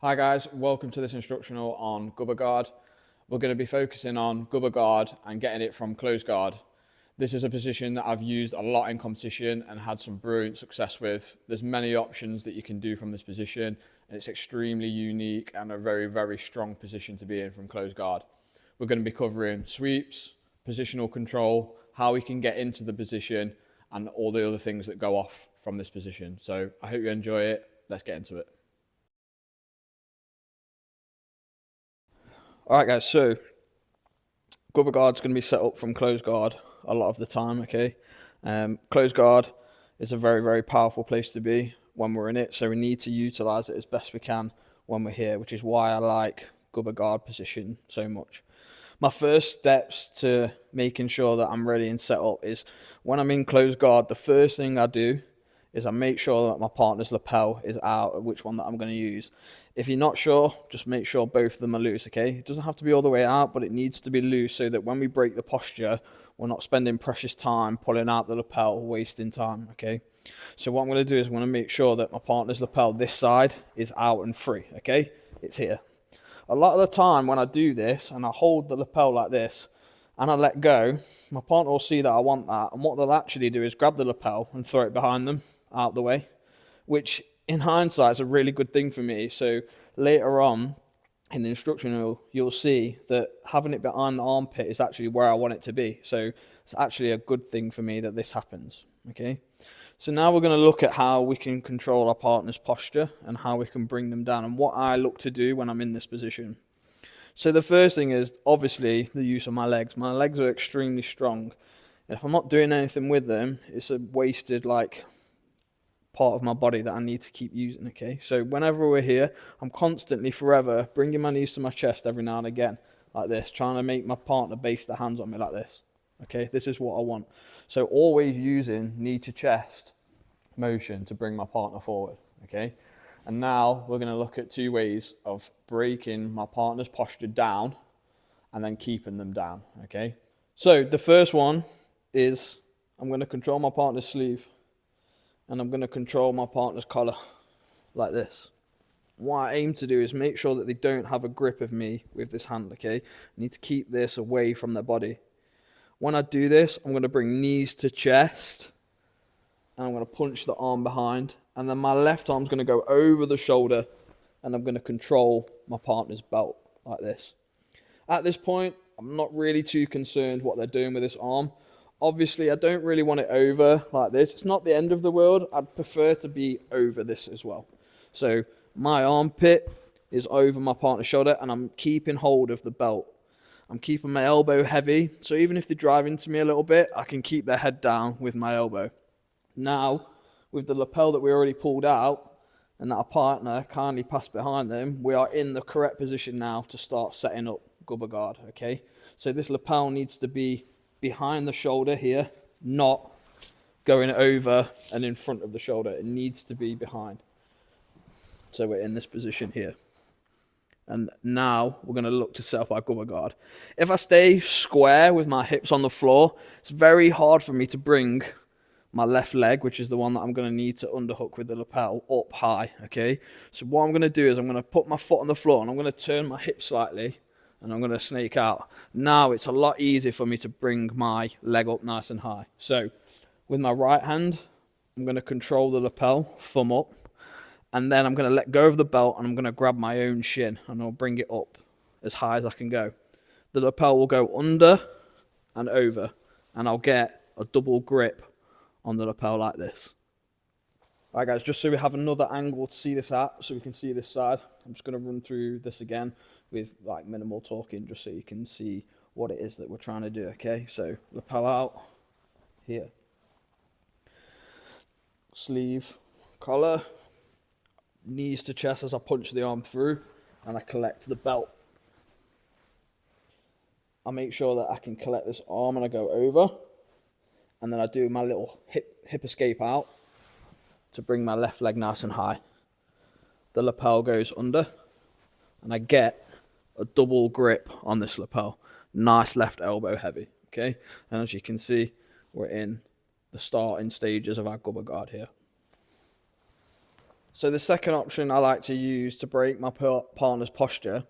Hi guys, welcome to this instructional on Gubber guard. We're going to be focusing on Gubber guard and getting it from close guard. This is a position that I've used a lot in competition and had some brilliant success with. There's many options that you can do from this position, and it's extremely unique and a very, very strong position to be in from close guard. We're going to be covering sweeps, positional control, how we can get into the position, and all the other things that go off from this position. So I hope you enjoy it. Let's get into it. Alright guys, so Gubber guard's going to be set up from close guard a lot of the time, okay? Close guard is a very, very powerful place to be when we're in it, so we need to utilise it as best we can when we're here, which is why I like Gubber guard position so much. My first steps to making sure that I'm ready and set up is when I'm in close guard, the first thing I do is I make sure that my partner's lapel is out, which one that I'm going to use. If you're not sure, just make sure both of them are loose, okay? It doesn't have to be all the way out, but it needs to be loose so that when we break the posture, we're not spending precious time pulling out the lapel, wasting time, okay? So what I'm going to do is I'm going to make sure that my partner's lapel, this side, is out and free, okay? It's here. A lot of the time when I do this and I hold the lapel like this and I let go, my partner will see that I want that, and what they'll actually do is grab the lapel and throw it behind them, out the way, which in hindsight is a really good thing for me. So later on in the instructional, you'll see that having it behind the armpit is actually where I want it to be. So it's actually a good thing for me that this happens, okay? So now we're going to look at how we can control our partner's posture and how we can bring them down and what I look to do when I'm in this position. So the first thing is obviously the use of my legs. My legs are extremely strong. And if I'm not doing anything with them, it's a wasted part of my body that I need to keep using, okay? So whenever we're here, I'm constantly, forever, bringing my knees to my chest every now and again, like this, trying to make my partner base their hands on me like this, okay? This is what I want. So always using knee to chest motion to bring my partner forward, okay? And now we're going to look at two ways of breaking my partner's posture down and then keeping them down, okay? So the first one is I'm going to control my partner's sleeve and I'm going to control my partner's collar like this. What I aim to do is make sure that they don't have a grip of me with this hand, okay? I need to keep this away from their body. When I do this, I'm going to bring knees to chest and I'm going to punch the arm behind, and then my left arm's going to go over the shoulder and I'm going to control my partner's belt like this. At this point, I'm not really too concerned what they're doing with this arm. Obviously, I don't really want it over like this. It's not the end of the world. I'd prefer to be over this as well. So my armpit is over my partner's shoulder and I'm keeping hold of the belt. I'm keeping my elbow heavy. So even if they drive into me a little bit, I can keep their head down with my elbow. Now, with the lapel that we already pulled out and that our partner kindly passed behind them, we are in the correct position now to start setting up Gubber guard, okay? So this lapel needs to be behind the shoulder here, not going over and in front of the shoulder. It needs to be behind. So we're in this position here. And now we're going to look to set up our Gubber guard. If I stay square with my hips on the floor, it's very hard for me to bring my left leg, which is the one that I'm going to need to underhook with the lapel, up high, okay? So what I'm going to do is I'm going to put my foot on the floor and I'm going to turn my hip slightly and I'm going to snake out. Now it's a lot easier for me to bring my leg up nice and high. So with my right hand, I'm going to control the lapel, thumb up, and then I'm going to let go of the belt and I'm going to grab my own shin and I'll bring it up as high as I can go. The lapel will go under and over and I'll get a double grip on the lapel like this. Alright guys, just so we have another angle to see this at, so we can see this side, I'm just going to run through this again with like minimal talking, just so you can see what it is that we're trying to do, okay? So lapel out, here. Sleeve, collar, knees to chest as I punch the arm through, and I collect the belt. I make sure that I can collect this arm and I go over, and then I do my little hip escape out to bring my left leg nice and high. The lapel goes under, and I get a double grip on this lapel. Nice left elbow heavy, okay? And as you can see, we're in the starting stages of our Gubber guard here. So the second option I like to use to break my partner's posture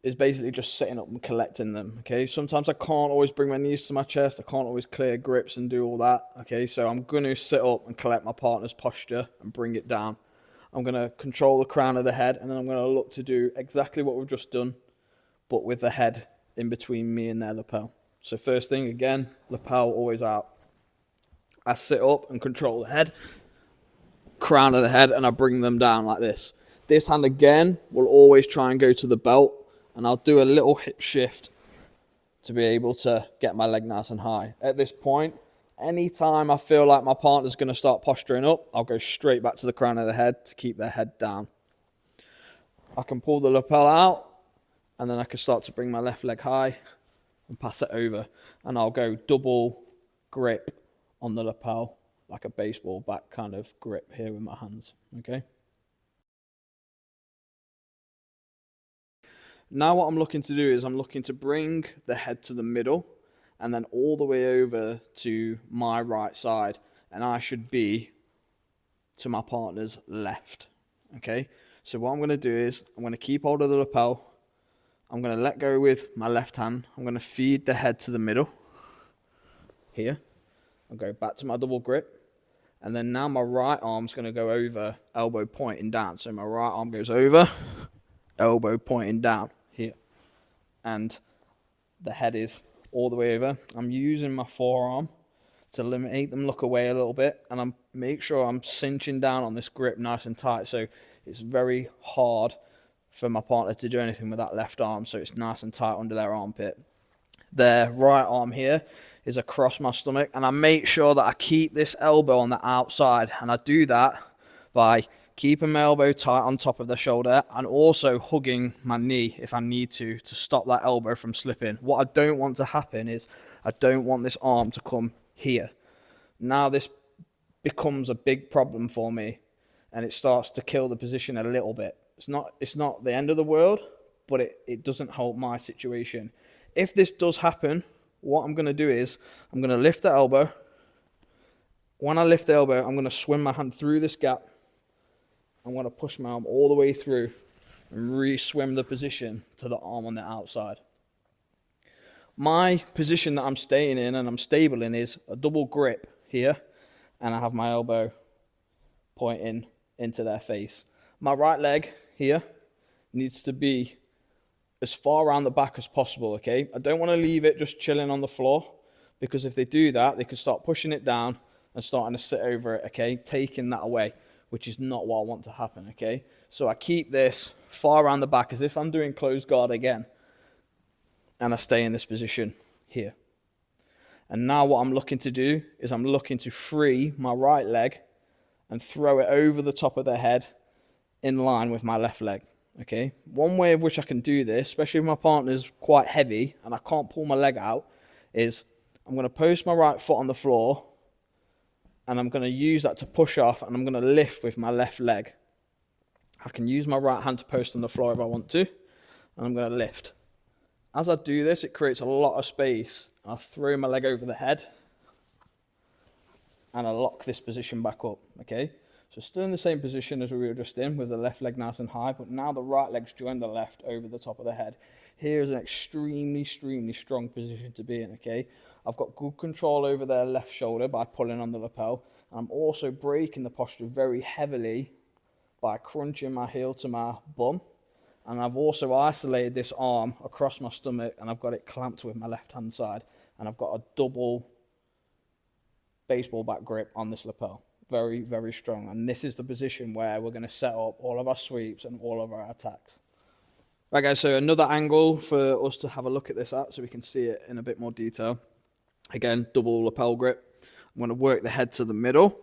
is basically just sitting up and collecting them. Okay, sometimes I can't always bring my knees to my chest. I can't always clear grips and do all that. Okay, so I'm going to sit up and collect my partner's posture and bring it down. I'm going to control the crown of the head, and then I'm going to look to do exactly what we've just done, but with the head in between me and their lapel. So first thing, again, lapel always out. I sit up and control the head, crown of the head, and I bring them down like this. This hand again will always try and go to the belt, and I'll do a little hip shift to be able to get my leg nice and high. At this point, anytime I feel like my partner's going to start posturing up, I'll go straight back to the crown of the head to keep their head down. I can pull the lapel out, and then I can start to bring my left leg high and pass it over. And I'll go double grip on the lapel, like a baseball bat kind of grip here with my hands, okay? Now what I'm looking to do is I'm looking to bring the head to the middle and then all the way over to my right side, and I should be to my partner's left, okay? So what I'm going to do is I'm going to keep hold of the lapel. I'm going to let go with my left hand. I'm going to feed the head to the middle here. I'll go back to my double grip. And then now my right arm's going to go over, elbow pointing down. So my right arm goes over, elbow pointing down here. And the head is all the way over. I'm using my forearm to make them look away a little bit. And I'm make sure I'm cinching down on this grip nice and tight. So it's very hard for my partner to do anything with that left arm. So it's nice and tight under their armpit. Their right arm here is across my stomach, and I make sure that I keep this elbow on the outside, and I do that by keeping my elbow tight on top of the shoulder and also hugging my knee if I need to stop that elbow from slipping. What I don't want to happen is I don't want this arm to come here. Now this becomes a big problem for me, and it starts to kill the position a little bit. It's not the end of the world, but it doesn't help my situation. If this does happen, what I'm going to do is I'm going to lift the elbow. When I lift the elbow, I'm going to swim my hand through this gap. I'm going to push my arm all the way through and re-swim the position to the arm on the outside. My position that I'm staying in and I'm stable in is a double grip here, and I have my elbow pointing into their face. My right leg here needs to be as far around the back as possible, okay? I don't want to leave it just chilling on the floor, because if they do that, they can start pushing it down and starting to sit over it, okay? Taking that away, which is not what I want to happen, okay? So I keep this far around the back as if I'm doing closed guard again, and I stay in this position here. And now what I'm looking to do is I'm looking to free my right leg and throw it over the top of their head in line with my left leg. Okay, one way of which I can do this, especially if my partner's quite heavy and I can't pull my leg out, is I'm going to post my right foot on the floor and I'm going to use that to push off, and I'm going to lift with my left leg. I can use my right hand to post on the floor if I want to, and I'm going to lift. As I do this, it creates a lot of space. I throw my leg over the head and I lock this position back up, okay? So still in the same position as we were just in, with the left leg nice and high, but now the right leg's joined the left over the top of the head. Here is an extremely, extremely strong position to be in, okay? I've got good control over their left shoulder by pulling on the lapel, and I'm also breaking the posture very heavily by crunching my heel to my bum, and I've also isolated this arm across my stomach, and I've got it clamped with my left hand side, and I've got a double baseball bat grip on this lapel. Very, very strong. And this is the position where we're going to set up all of our sweeps and all of our attacks. Right, guys, so another angle for us to have a look at this at so we can see it in a bit more detail. Again, double lapel grip. I'm going to work the head to the middle.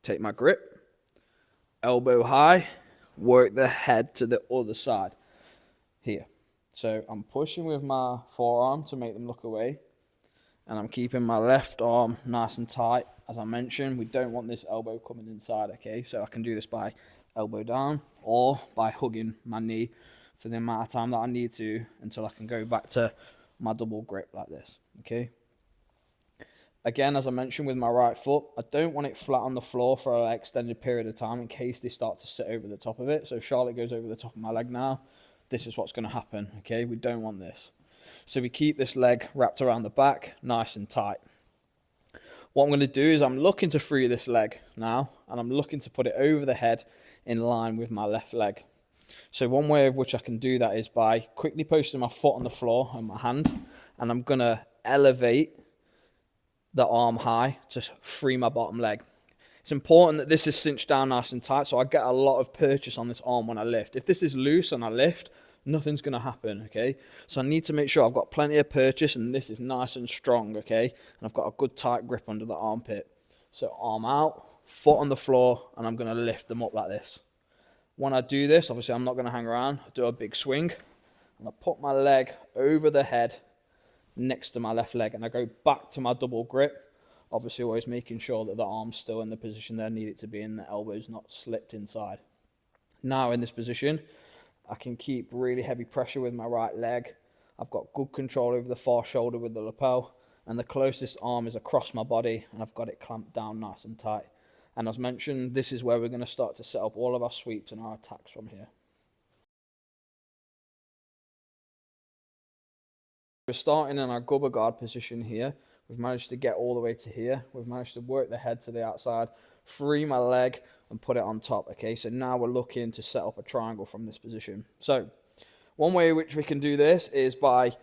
Take my grip. Elbow high. Work the head to the other side. Here. So I'm pushing with my forearm to make them look away. And I'm keeping my left arm nice and tight. As I mentioned, we don't want this elbow coming inside, okay? So I can do this by elbow down or by hugging my knee for the amount of time that I need to until I can go back to my double grip like this, okay? Again, as I mentioned with my right foot, I don't want it flat on the floor for an extended period of time in case they start to sit over the top of it. So if Charlotte goes over the top of my leg now, this is what's going to happen, okay? We don't want this. So we keep this leg wrapped around the back, nice and tight. What I'm going to do is I'm looking to free this leg now, and I'm looking to put it over the head in line with my left leg. So one way of which I can do that is by quickly posting my foot on the floor and my hand, and I'm going to elevate the arm high to free my bottom leg. It's important that this is cinched down nice and tight so I get a lot of purchase on this arm when I lift. If this is loose and I lift, nothing's going to happen, okay? So I need to make sure I've got plenty of purchase and this is nice and strong, okay? And I've got a good tight grip under the armpit. So arm out, foot on the floor, and I'm going to lift them up like this. When I do this, obviously I'm not going to hang around. I do a big swing, and I put my leg over the head next to my left leg, and I go back to my double grip, obviously always making sure that the arm's still in the position they need it to be and the elbow's not slipped inside. Now in this position, I can keep really heavy pressure with my right leg. I've got good control over the far shoulder with the lapel, and the closest arm is across my body, and I've got it clamped down nice and tight. And as mentioned, this is where we're going to start to set up all of our sweeps and our attacks from here. We're starting in our Gubber guard position here. We've managed to get all the way to here. We've managed to work the head to the outside, free my leg, and put it on top. Okay, so now we're looking to set up a triangle from this position. So one way in which we can do this is by,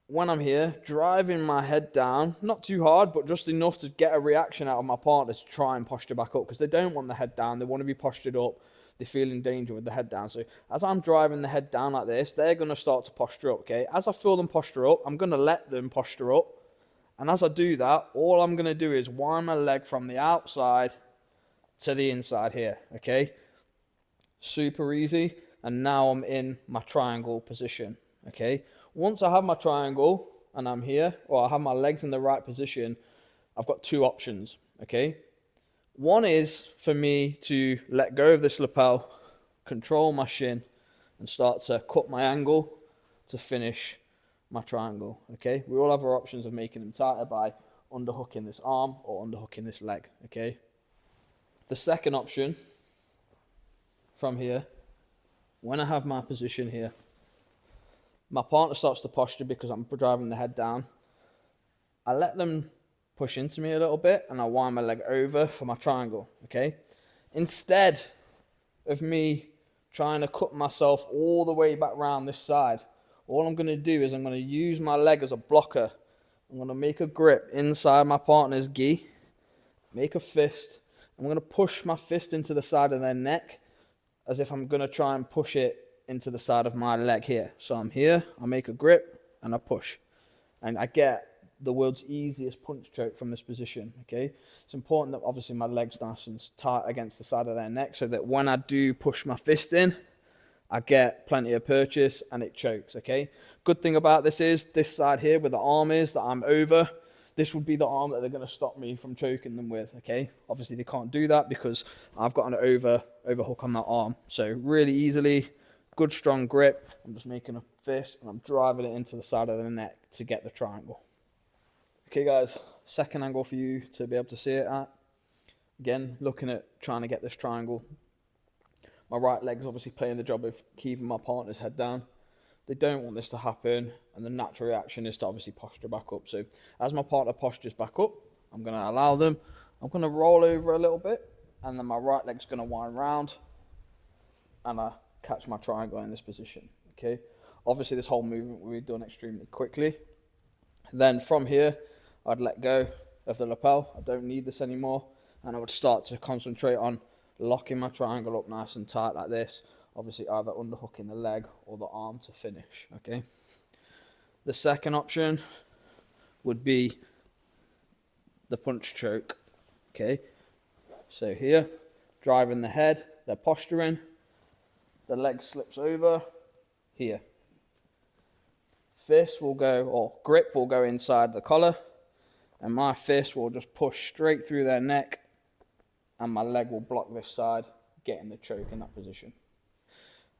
when I'm here, driving my head down, not too hard, but just enough to get a reaction out of my partner to try and posture back up, because they don't want the head down. They want to be postured up. They feel in danger with the head down. So as I'm driving the head down like this, they're going to start to posture up, okay? As I feel them posture up, I'm going to let them posture up. And as I do that, all I'm going to do is wind my leg from the outside to the inside here, okay? Super easy. And now I'm in my triangle position, okay? Once I have my triangle and I'm here, or I have my legs in the right position, I've got two options, okay? One is for me to let go of this lapel, control my shin, and start to cut my angle to finish my triangle, okay? We all have our options of making them tighter by underhooking this arm or underhooking this leg, okay? The second option from here, when I have my position here, my partner starts to posture because I'm driving the head down. I let them push into me a little bit and I wind my leg over for my triangle, okay? Instead of me trying to cut myself all the way back round this side, all I'm going to do is I'm going to use my leg as a blocker. I'm going to make a grip inside my partner's gi, make a fist. I'm going to push my fist into the side of their neck as if I'm going to try and push it into the side of my leg here. So I'm here, I make a grip and I push. And I get the world's easiest punch choke from this position, okay? It's important that obviously my leg's nice and tight against the side of their neck so that when I do push my fist in, I get plenty of purchase and it chokes, okay? Good thing about this is this side here where the arm is that I'm over, this would be the arm that they're going to stop me from choking them with, okay? Obviously they can't do that because I've got an overhook on that arm. So really easily, good strong grip, I'm just making a fist and I'm driving it into the side of the neck to get the triangle. Okay guys, second angle for you to be able to see it at. Again, looking at trying to get this triangle. My right leg's obviously playing the job of keeping my partner's head down. They don't want this to happen, and the natural reaction is to obviously posture back up. So as my partner postures back up, I'm going to allow them. I'm going to roll over a little bit, and then my right leg's going to wind round, and I catch my triangle in this position. Okay. Obviously, this whole movement will be done extremely quickly. Then from here, I'd let go of the lapel. I don't need this anymore. And I would start to concentrate on locking my triangle up nice and tight like this. Obviously either underhooking the leg or the arm to finish, okay? The second option would be the punch choke, okay? So here, driving the head, they're posturing, the leg slips over, here. Fist will go, or grip will go inside the collar, and my fist will just push straight through their neck, and my leg will block this side, getting the choke in that position.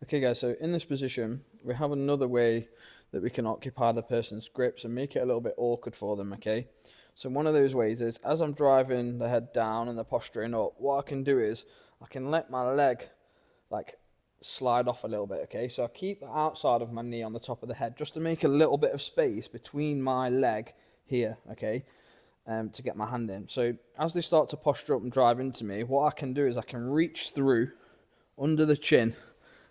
Okay guys, so in this position, we have another way that we can occupy the person's grips and make it a little bit awkward for them, okay? So one of those ways is, as I'm driving the head down and the posturing up, what I can do is I can let my leg like slide off a little bit, okay? So I keep the outside of my knee on the top of the head just to make a little bit of space between my leg here, okay? To get my hand in. So as they start to posture up and drive into me, what I can do is I can reach through under the chin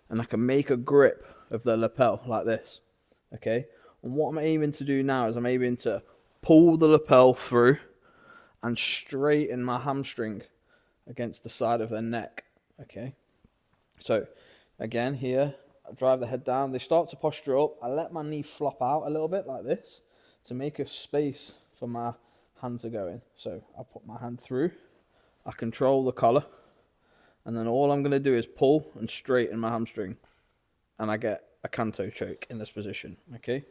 and I can make a grip of the lapel like this, okay? And what I'm aiming to do now is I'm aiming to pull the lapel through and straighten my hamstring against the side of their neck, okay? So again, here, I drive the head down, they start to posture up, I let my knee flop out a little bit like this to make a space for my hand to go in. So I put my hand through, I control the collar, and then all I'm going to do is pull and straighten my hamstring, and I get a canto choke in this position, okay?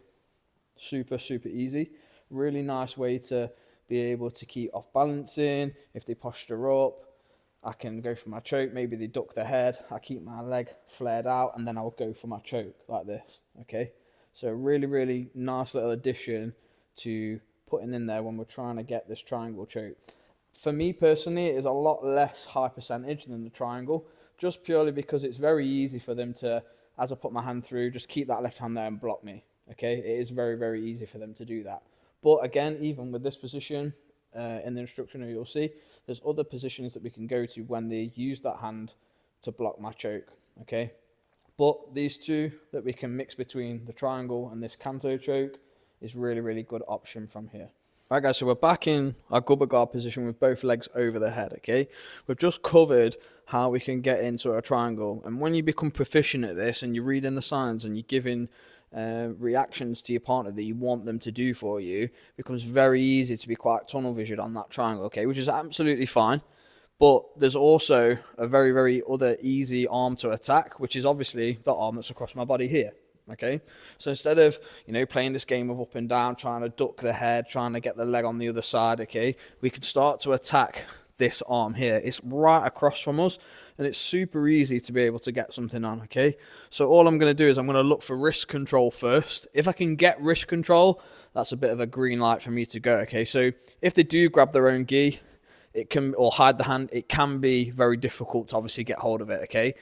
Super, super easy. Really nice way to be able to keep off balancing. If they posture up, I can go for my choke. Maybe they duck their head. I keep my leg flared out, and then I'll go for my choke like this, okay? So really, really nice little addition to putting in there when we're trying to get this triangle choke. For me personally, it is a lot less high percentage than the triangle, just purely because it's very easy for them to, as I put my hand through, just keep that left hand there and block me, okay? It is very, very easy for them to do that. But again, even with this position in the instructional, you'll see there's other positions that we can go to when they use that hand to block my choke, okay? But these two that we can mix between the triangle and this canto choke is really, really good option from here. Right guys, so we're back in our Gubber guard position with both legs over the head, okay? We've just covered how we can get into a triangle. And when you become proficient at this and you're reading the signs and you're giving reactions to your partner that you want them to do for you, it becomes very easy to be quite tunnel visioned on that triangle, okay? Which is absolutely fine. But there's also a very, very other easy arm to attack, which is obviously the arm that's across my body here. Okay, so instead of, playing this game of up and down, trying to duck the head, trying to get the leg on the other side, okay, we can start to attack this arm here. It's right across from us, and it's super easy to be able to get something on, okay? So all I'm going to do is I'm going to look for wrist control first. If I can get wrist control, that's a bit of a green light for me to go, okay? So if they do grab their own gi, or hide the hand, it can be very difficult to obviously get hold of it, okay?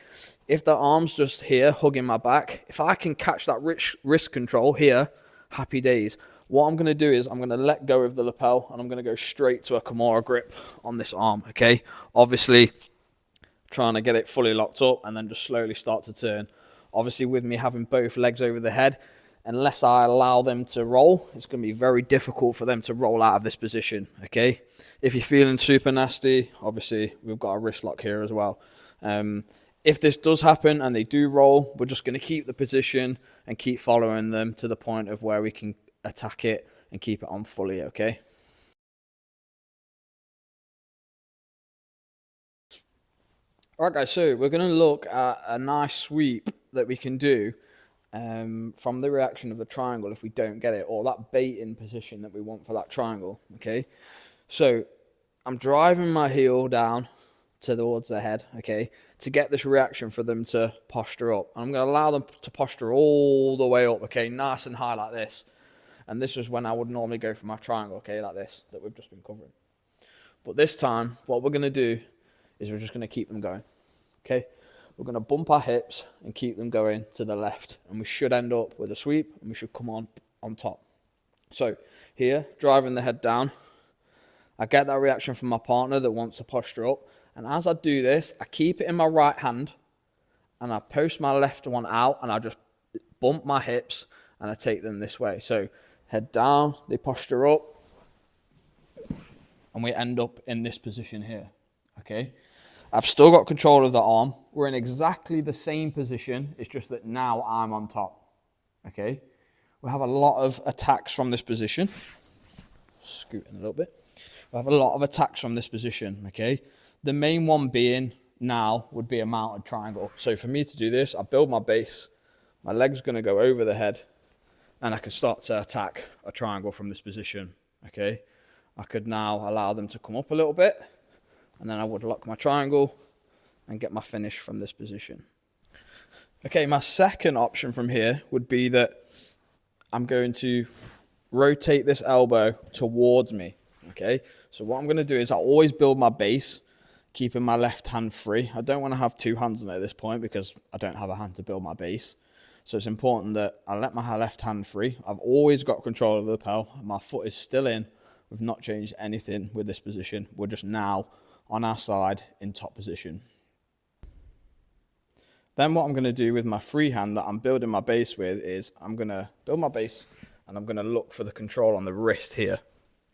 If the arm's just here, hugging my back, if I can catch that wrist control here, happy days. What I'm going to do is I'm going to let go of the lapel and I'm going to go straight to a Kimura grip on this arm, okay? Obviously, trying to get it fully locked up and then just slowly start to turn. Obviously, with me having both legs over the head, unless I allow them to roll, it's going to be very difficult for them to roll out of this position, okay? If you're feeling super nasty, obviously, we've got a wrist lock here as well. If this does happen and they do roll, we're just going to keep the position and keep following them to the point of where we can attack it and keep it on fully, okay? All right, guys, so we're going to look at a nice sweep that we can do from the reaction of the triangle if we don't get it, or that baiting position that we want for that triangle, okay? So I'm driving my heel down towards the head, okay, to get this reaction for them to posture up. And I'm going to allow them to posture all the way up, okay, nice and high like this. And this is when I would normally go for my triangle, okay, like this, that we've just been covering. But this time, what we're going to do is we're just going to keep them going, okay? We're going to bump our hips and keep them going to the left. And we should end up with a sweep and we should come on top. So here, driving the head down, I get that reaction from my partner that wants to posture up. And as I do this, I keep it in my right hand and I post my left one out and I just bump my hips and I take them this way. So head down, they posture up, and we end up in this position here, okay? I've still got control of the arm. We're in exactly the same position. It's just that now I'm on top, okay? We have a lot of attacks from this position. Scooting a little bit. We have a lot of attacks from this position, okay? The main one being now would be a mounted triangle. So for me to do this, I build my base. My leg's going to go over the head, and I can start to attack a triangle from this position, okay? I could now allow them to come up a little bit, and then I would lock my triangle and get my finish from this position. Okay, my second option from here would be that I'm going to rotate this elbow towards me, okay? So what I'm going to do is I always build my base, keeping my left hand free. I don't want to have two hands on it at this point because I don't have a hand to build my base. So it's important that I let my left hand free. I've always got control of the lapel. My foot is still in. We've not changed anything with this position. We're just now on our side in top position. Then what I'm going to do with my free hand that I'm building my base with is I'm going to build my base and I'm going to look for the control on the wrist here,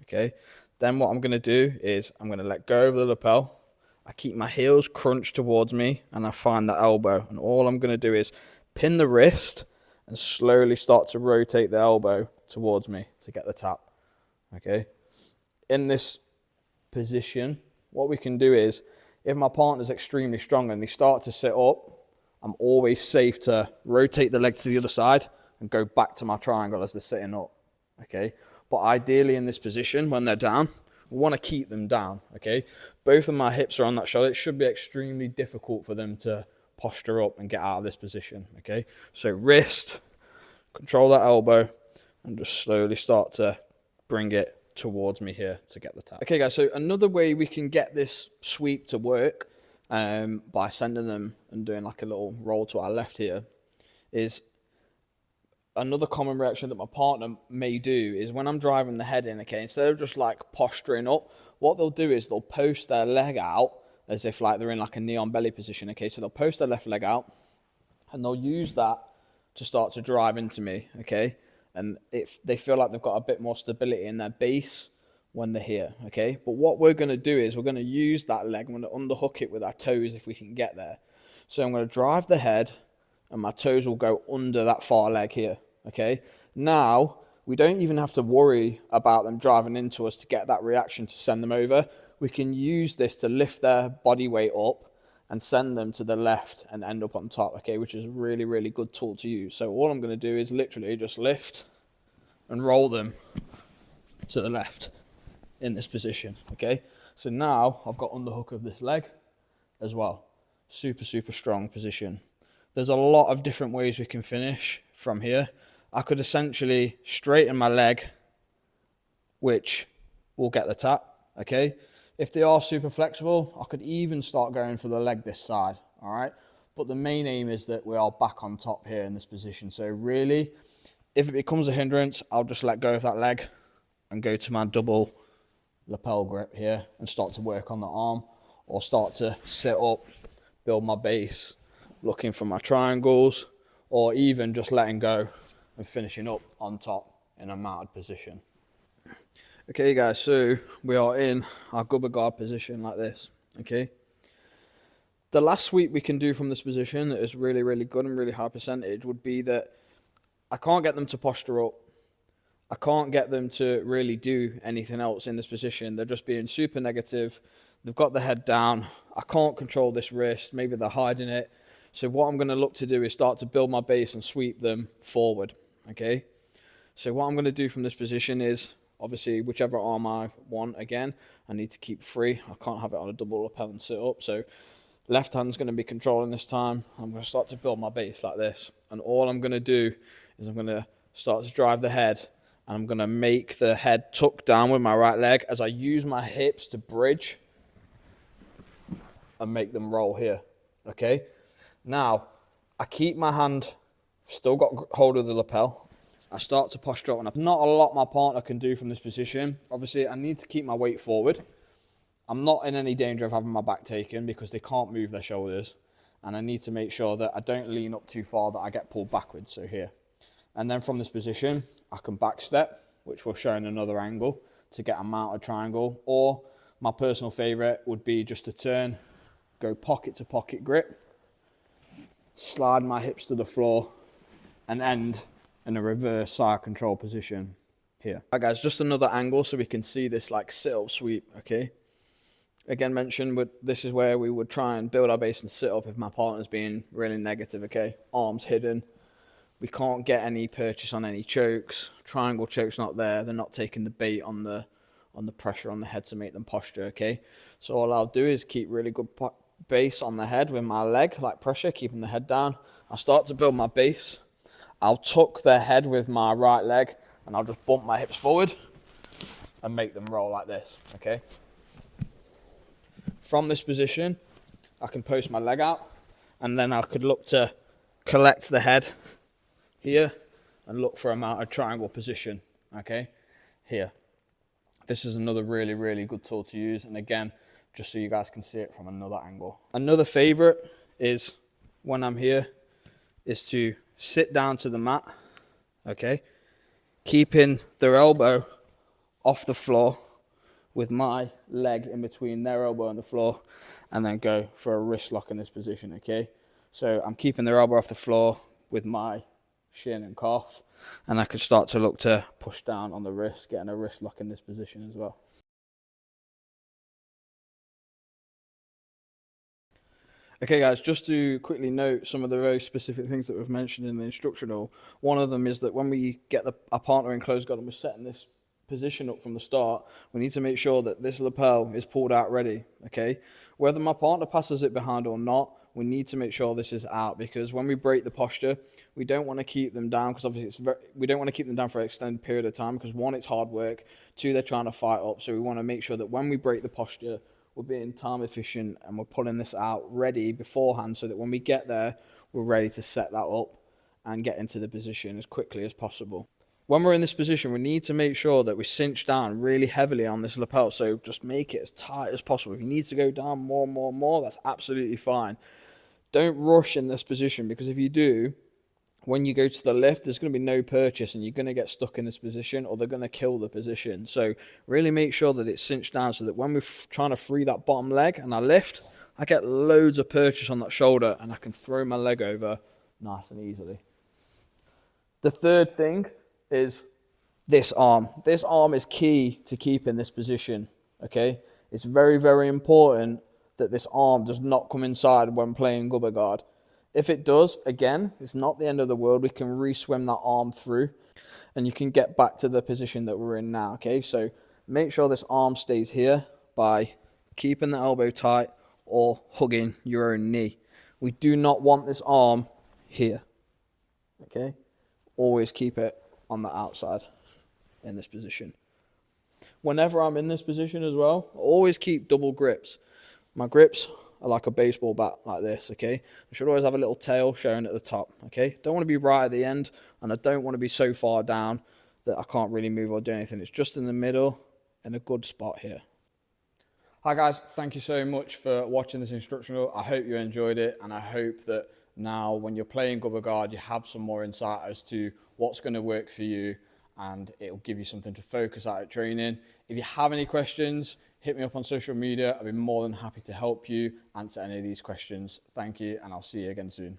okay? Then what I'm going to do is I'm going to let go of the lapel. I keep my heels crunched towards me and I find the elbow. And all I'm going to do is pin the wrist and slowly start to rotate the elbow towards me to get the tap, okay? In this position, what we can do is, if my partner's extremely strong and they start to sit up, I'm always safe to rotate the leg to the other side and go back to my triangle as they're sitting up, okay? But ideally in this position, when they're down, we want to keep them down, okay? Both of my hips are on that shoulder. It should be extremely difficult for them to posture up and get out of this position, okay? So wrist, control that elbow, and just slowly start to bring it towards me here to get the tap. Okay guys, so another way we can get this sweep to work by sending them and doing like a little roll to our left here is another common reaction that my partner may do is when I'm driving the head in, okay, instead of just like posturing up, what they'll do is they'll post their leg out as if like they're in like a knee on belly position, okay? So they'll post their left leg out and they'll use that to start to drive into me, okay? And if they feel like they've got a bit more stability in their base when they're here, okay? But what we're going to do is we're going to use that leg. I'm going to underhook it with our toes if we can get there. So I'm going to drive the head and my toes will go under that far leg here, okay? Now, we don't even have to worry about them driving into us to get that reaction to send them over. We can use this to lift their body weight up and send them to the left and end up on top, okay? Which is a really, really good tool to use. So all I'm going to do is literally just lift and roll them to the left in this position, okay? So now I've got underhook of this leg as well. Super, super strong position. There's a lot of different ways we can finish from here. I could essentially straighten my leg, which will get the tap, okay? If they are super flexible, I could even start going for the leg this side, all right? But the main aim is that we are back on top here in this position. So really, if it becomes a hindrance, I'll just let go of that leg and go to my double lapel grip here and start to work on the arm, or start to sit up, build my base, looking for my triangles, or even just letting go and finishing up on top in a mounted position. Okay guys, so we are in our Gubber guard position like this, okay? The last sweep we can do from this position that is really, really good and really high percentage would be that I can't get them to posture up. I can't get them to really do anything else in this position. They're just being super negative. They've got the head down. I can't control this wrist. Maybe they're hiding it. So what I'm going to look to do is start to build my base and sweep them forward, okay? So what I'm going to do from this position is, obviously, whichever arm I want, again, I need to keep free. I can't have it on a double lapel and sit up. So left hand's going to be controlling this time. I'm going to start to build my base like this. And all I'm going to do is I'm going to start to drive the head. And I'm going to make the head tuck down with my right leg as I use my hips to bridge and make them roll here, okay? Now, I keep my hand, still got hold of the lapel. I start to posture up, and not a lot my partner can do from this position. Obviously, I need to keep my weight forward. I'm not in any danger of having my back taken because they can't move their shoulders. And I need to make sure that I don't lean up too far that I get pulled backwards, so here. And then from this position, I can back step, which we'll show in another angle, to get a mounted triangle. Or my personal favorite would be just to turn, go pocket to pocket grip, slide my hips to the floor, and end in a reverse side control position here. Right guys, just another angle so we can see this like sit-up sweep, okay? Again, mentioned, this is where we would try and build our base and sit up if my partner's being really negative, okay? Arms hidden. We can't get any purchase on any chokes. Triangle chokes not there. They're not taking the bait on the pressure on the head to make them posture, okay? So all I'll do is keep really good base on the head with my leg, like pressure, keeping the head down. I'll start to build my base. I'll tuck the head with my right leg and I'll just bump my hips forward and make them roll like this, okay? From this position, I can post my leg out, and then I could look to collect the head here and look for a mounted triangle position, okay, here. This is another really, really good tool to use, and again, just so you guys can see it from another angle. Another favorite is, when I'm here, is to sit down to the mat, okay, keeping their elbow off the floor with my leg in between their elbow and the floor, and then go for a wrist lock in this position, okay? So I'm keeping their elbow off the floor with my shin and calf, and I could start to look to push down on the wrist, getting a wrist lock in this position as well. Okay guys, just to quickly note some of the very specific things that we've mentioned in the instructional. One of them is that when we get our partner in close guard and we're setting this position up from the start, we need to make sure that this lapel is pulled out ready, okay? Whether my partner passes it behind or not, we need to make sure this is out, because when we break the posture, we don't want to keep them down, because obviously we don't want to keep them down for an extended period of time, because one, it's hard work, two, they're trying to fight up. So we want to make sure that when we break the posture, we're being time efficient and we're pulling this out ready beforehand, so that when we get there, we're ready to set that up and get into the position as quickly as possible. When we're in this position, we need to make sure that we cinch down really heavily on this lapel. So just make it as tight as possible. If you need to go down more, that's absolutely fine. Don't rush in this position, because if you do, when you go to the lift, there's going to be no purchase and you're going to get stuck in this position, or they're going to kill the position. So really make sure that it's cinched down, so that when we're trying to free that bottom leg and I lift, I get loads of purchase on that shoulder and I can throw my leg over nice and easily. The third thing is this arm. This arm is key to keep in this position, okay? It's very, very important that this arm does not come inside when playing Gubber guard. If it does, again, it's not the end of the world. We can re-swim that arm through and you can get back to the position that we're in now, okay? So make sure this arm stays here by keeping the elbow tight or hugging your own knee. We do not want this arm here, okay? Always keep it on the outside in this position. Whenever I'm in this position as well, always keep double grips. My grips are like a baseball bat, like this, okay? I should always have a little tail showing at the top, okay? Don't want to be right at the end, and I don't want to be so far down that I can't really move or do anything. It's just in the middle in a good spot here. Hi guys, thank you so much for watching this instructional. I hope you enjoyed it, and I hope that now when you're playing Gubber guard, you have some more insight as to what's going to work for you, and it'll give you something to focus at training. If you have any questions, hit me up on social media. I'll be more than happy to help you answer any of these questions. Thank you, and I'll see you again soon.